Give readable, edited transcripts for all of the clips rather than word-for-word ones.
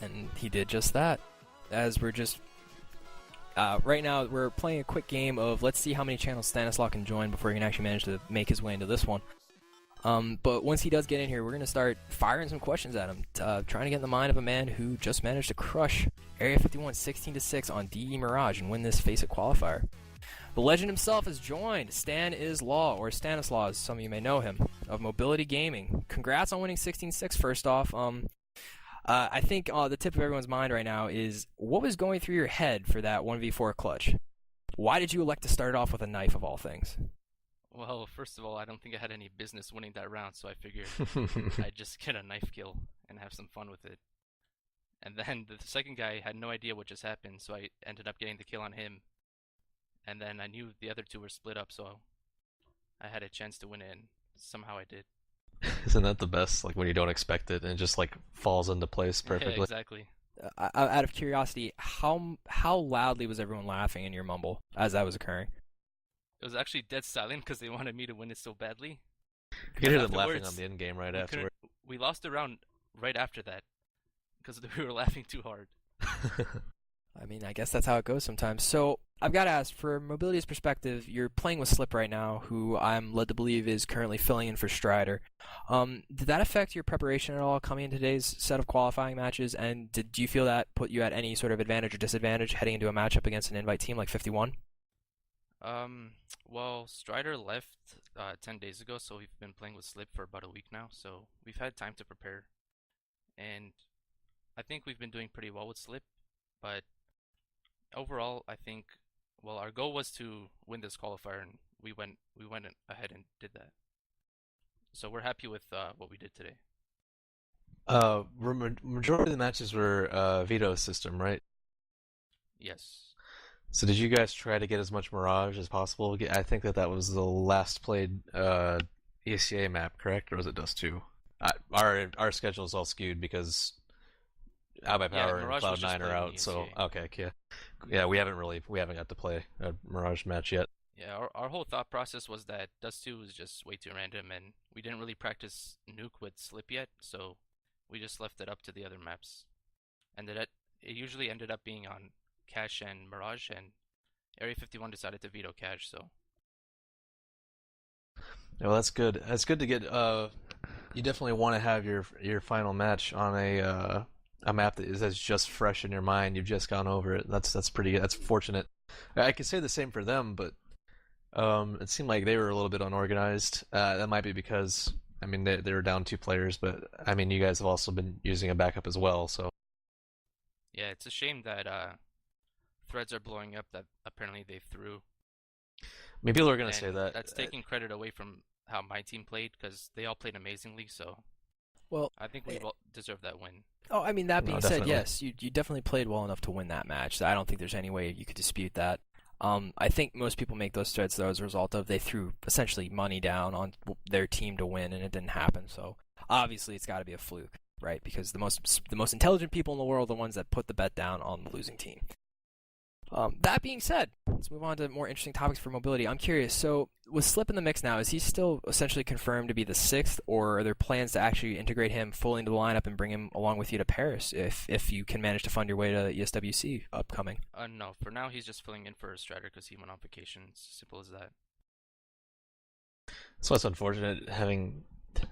and he did just that. As we're just right now, we're playing a quick game of let's see how many channels Stanislaw can join before he can actually manage to make his way into this one. But once he does get in here, we're going to start firing some questions at him, trying to get in the mind of a man who just managed to crush Area 51 16-6 on DE Mirage and win this FACEIT qualifier. The legend himself has joined, Stanislaw, or Stanislaw as some of you may know him, of Mobility Gaming. Congrats on winning 16-6 first off. I think the tip of everyone's mind right now is, what was going through your head for that 1v4 clutch? Why did you elect to start off with a knife of all things? Well, first of all, I don't think I had any business winning that round, so I figured I'd just get a knife kill and have some fun with it. And then the second guy had no idea what just happened, so I ended up getting the kill on him. And then I knew the other two were split up, so I had a chance to win it, and somehow I did. Isn't that the best? Like when you don't expect it and it just like falls into place perfectly. Yeah, exactly. Out of curiosity, how loudly was everyone laughing in your mumble as that was occurring? It was actually dead silent because they wanted me to win it so badly. You could hear them laughing on the end game right afterward. We lost the round right after that because we were laughing too hard. I mean, I guess that's how it goes sometimes. So, I've got to ask, for Mobility's perspective, you're playing with Slip right now, who I'm led to believe is currently filling in for Strider. Did that affect your preparation at all coming into today's set of qualifying matches, and do you feel that put you at any sort of advantage or disadvantage heading into a matchup against an invite team like 51? Well, Strider left 10 days ago, so we've been playing with Slip for about a week now, so we've had time to prepare. And I think we've been doing pretty well with Slip, but overall, I think, well, our goal was to win this qualifier, and we went ahead and did that. So we're happy with what we did today. Majority of the matches were veto system, right? Yes. So did you guys try to get as much Mirage as possible? I think that was the last played ECA map, correct? Or was it Dust 2? Our schedule is all skewed because Out by Power and Cloud9 are out, so okay, yeah, we haven't got to play a Mirage match yet. Yeah, our whole thought process was that Dust 2 was just way too random, and we didn't really practice Nuke with Slip yet, so we just left it up to the other maps. And it usually ended up being on Cache and Mirage, and Area 51 decided to veto Cache, so. Yeah, well, that's good. That's good to get. You definitely want to have your final match on a map that's just fresh in your mind. You've just gone over it. That's pretty good. That's fortunate. I could say the same for them, but it seemed like they were a little bit unorganized. That might be because, I mean, they were down 2 players, but I mean, you guys have also been using a backup as well, so. Yeah, it's a shame that threads are blowing up that apparently they threw. I mean, people are going to say that. That's taking credit away from how my team played, because they all played amazingly, so. Well, I think we deserve that win. Oh, I mean, that being said, definitely. yes, you definitely played well enough to win that match. I don't think there's any way you could dispute that. I think most people make those threads, though, as a result of they threw essentially money down on their team to win, and it didn't happen. So obviously, it's got to be a fluke, right? Because the most intelligent people in the world are the ones that put the bet down on the losing team. That being said, let's move on to more interesting topics for Mobility. I'm curious, so with Slip in the mix now, is he still essentially confirmed to be the 6th, or are there plans to actually integrate him fully into the lineup and bring him along with you to Paris if you can manage to fund your way to ESWC upcoming? No, for now he's just filling in for a Strider because he went on vacation. It's as simple as that. So it's unfortunate having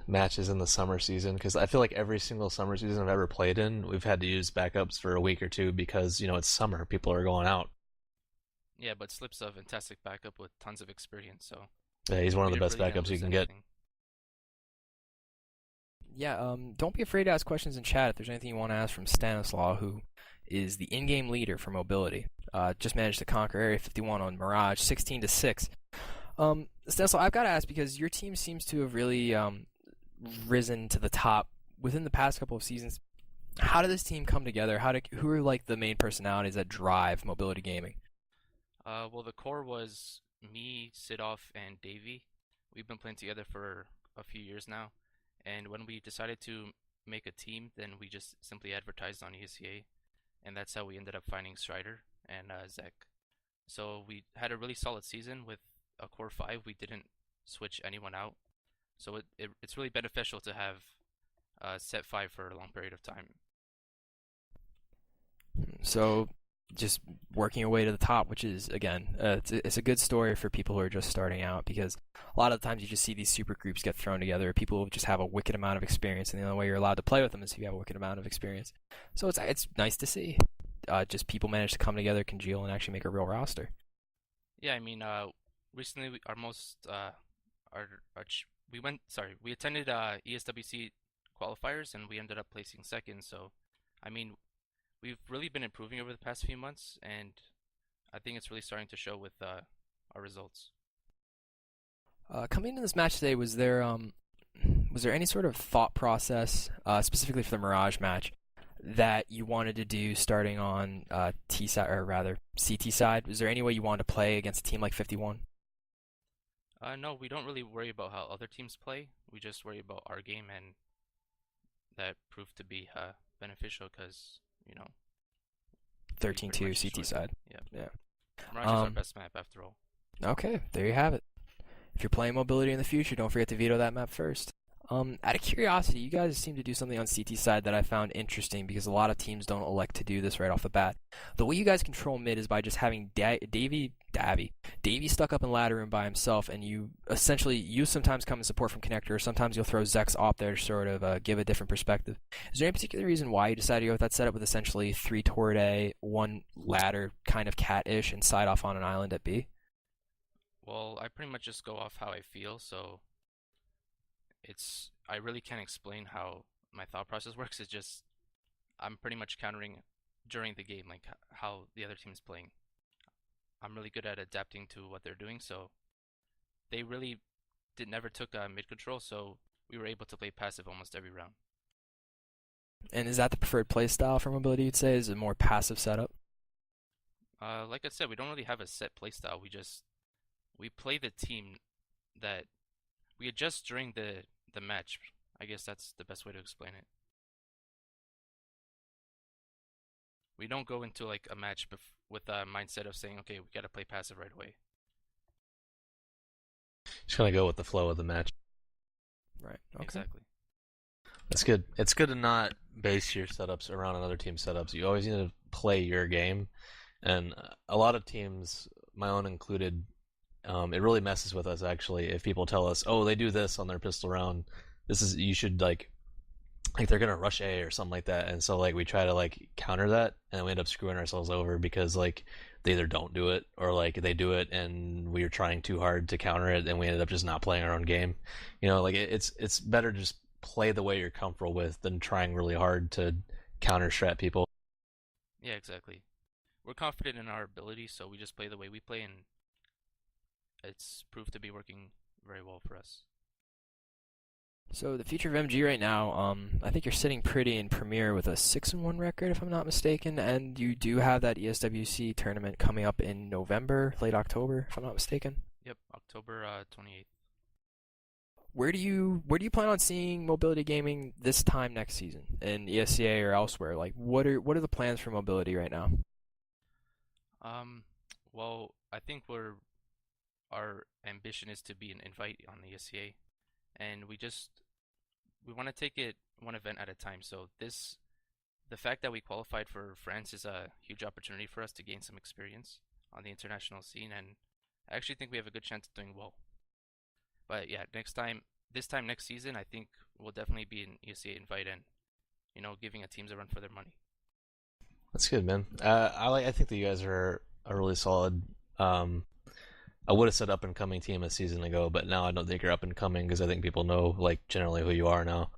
matches in the summer season, because I feel like every single summer season I've ever played in, we've had to use backups for a week or two because, it's summer. People are going out. Yeah, but Slip's a fantastic backup with tons of experience, so. Yeah, he's one of the best backups you can get. Yeah, don't be afraid to ask questions in chat if there's anything you want to ask from Stanislaw, who is the in-game leader for Mobility. Just managed to conquer Area 51 on Mirage, 16-6. Stanislaw, I've got to ask, because your team seems to have really risen to the top within the past couple of seasons. How did this team come together? Who are like the main personalities that drive Mobility Gaming? Well, the core was me, Sidoff, and Davey. We've been playing together for a few years now, and when we decided to make a team, then we just simply advertised on ESCA, and that's how we ended up finding Strider and Zek. So we had a really solid season with a core 5. We didn't switch anyone out, so it's really beneficial to have set 5 for a long period of time. So just working your way to the top, which is, again, it's a good story for people who are just starting out, because a lot of the times you just see these super groups get thrown together. People who just have a wicked amount of experience, and the only way you're allowed to play with them is if you have a wicked amount of experience. So it's nice to see. Just people manage to come together, congeal, and actually make a real roster. Yeah, I mean, recently our most we attended ESWC qualifiers and we ended up placing second. So, I mean, we've really been improving over the past few months, and I think it's really starting to show with our results. Coming into this match today, was there any sort of thought process, specifically for the Mirage match, that you wanted to do starting on T side, or rather CT side? Was there any way you wanted to play against a team like 51? No, we don't really worry about how other teams play. We just worry about our game, and that proved to be beneficial because, 13-2 CT side. Yeah. Mirage is our best map after all. Okay, there you have it. If you're playing mobility in the future, don't forget to veto that map first. Out of curiosity, you guys seem to do something on CT side that I found interesting, because a lot of teams don't elect to do this right off the bat. The way you guys control mid is by just having Davey stuck up in ladder room by himself, and you sometimes come in support from connector, or sometimes you'll throw Zex op there to sort of give a different perspective. Is there any particular reason why you decided to go with that setup with essentially 3 turret A, 1 ladder, kind of cat-ish, and side off on an island at B? Well, I pretty much just go off how I feel, so I really can't explain how my thought process works. It's just I'm pretty much countering during the game, like how the other team's playing. I'm really good at adapting to what they're doing, so they really never took mid control, so we were able to play passive almost every round. And is that the preferred play style for mobility, you'd say? Is it more passive setup? Like I said, we don't really have a set play style. We play the team that we adjust during the match. I guess that's the best way to explain it. We don't go into like a match with a mindset of saying, okay, we gotta play passive right away. Just gonna go with the flow of the match. Right. Okay. Exactly. That's good. It's good to not base your setups around another team's setups. You always need to play your game. And a lot of teams, my own included, it really messes with us actually if people tell us, oh, they do this on their pistol round. You should like they're gonna rush A or something like that, and so like we try to like counter that, and we end up screwing ourselves over because like they either don't do it or like they do it and we are trying too hard to counter it, and we ended up just not playing our own game. Like it's better to just play the way you're comfortable with than trying really hard to counter strat people. Yeah, exactly. We're confident in our ability, so we just play the way we play, and it's proved to be working very well for us. So the future of MG right now, I think you're sitting pretty in Premier with a 6-1 record, if I'm not mistaken, and you do have that ESWC tournament coming up in November, late October, if I'm not mistaken. Yep, October 28th. Where do you plan on seeing mobility gaming this time next season, in ESCA or elsewhere? Like, what are the plans for mobility right now? Well, I think our ambition is to be an invite on the ESCA, and we want to take it one event at a time. So the fact that we qualified for France is a huge opportunity for us to gain some experience on the international scene, and I actually think we have a good chance of doing well. But yeah, this time next season, I think we'll definitely be an ESCA invite and, giving teams a run for their money. That's good, man. I think that you guys are a really solid. I would have said up and coming team a season ago, but now I don't think you're up and coming because I think people know like generally who you are now.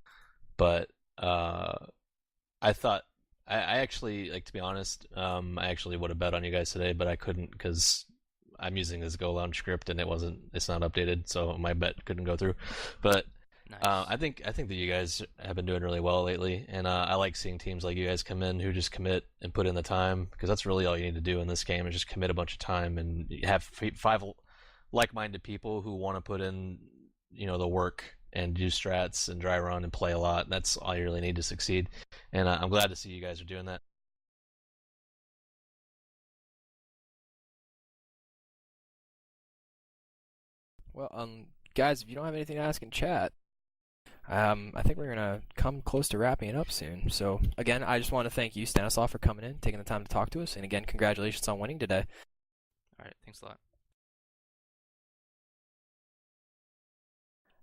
But I thought I actually, like, to be honest, I actually would have bet on you guys today, but I couldn't because I'm using this Go Lounge script and it's not updated, so my bet couldn't go through. But Nice. I think that you guys have been doing really well lately, and I like seeing teams like you guys come in who just commit and put in the time, because that's really all you need to do in this game is just commit a bunch of time and have 5 like-minded people who want to put in the work and do strats and dry run and play a lot. That's all you really need to succeed, and I'm glad to see you guys are doing that. Well, guys, if you don't have anything to ask in chat, I think we're gonna come close to wrapping it up soon. So again, I just want to thank you, Stanislaw, for coming in, taking the time to talk to us, and again, congratulations on winning today. All right, thanks a lot.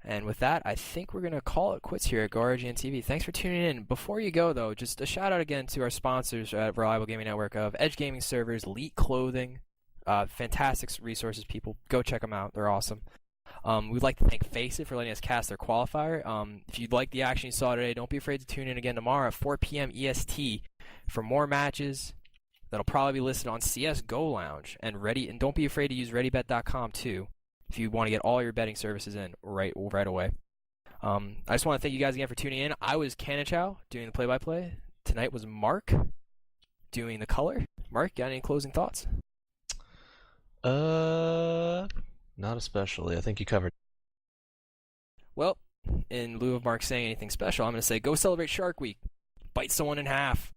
And with that, I think we're going to call it quits here at GoRGN TV. Thanks for tuning in. Before you go, though, just a shout out again to our sponsors at Reliable Gaming Network of Edge Gaming Servers, Elite Clothing, fantastic resources, people. Go check them out. They're awesome. We'd like to thank FACEIT for letting us cast their qualifier. If you like the action you saw today, don't be afraid to tune in again tomorrow at 4 p.m. EST for more matches that'll probably be listed on CSGO Lounge. And don't be afraid to use ReadyBet.com too, if you want to get all your betting services in right away. I just want to thank you guys again for tuning in. I was Kanichow doing the play-by-play. Tonight was Mark doing the color. Mark, got any closing thoughts? Not especially. I think you covered. Well, in lieu of Mark saying anything special, I'm going to say go celebrate Shark Week. Bite someone in half.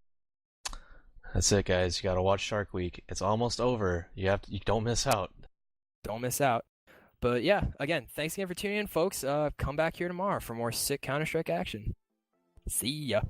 That's it, guys. You got to watch Shark Week. It's almost over. You don't miss out. Don't miss out. But yeah, again, thanks again for tuning in, folks. Come back here tomorrow for more sick Counter-Strike action. See ya.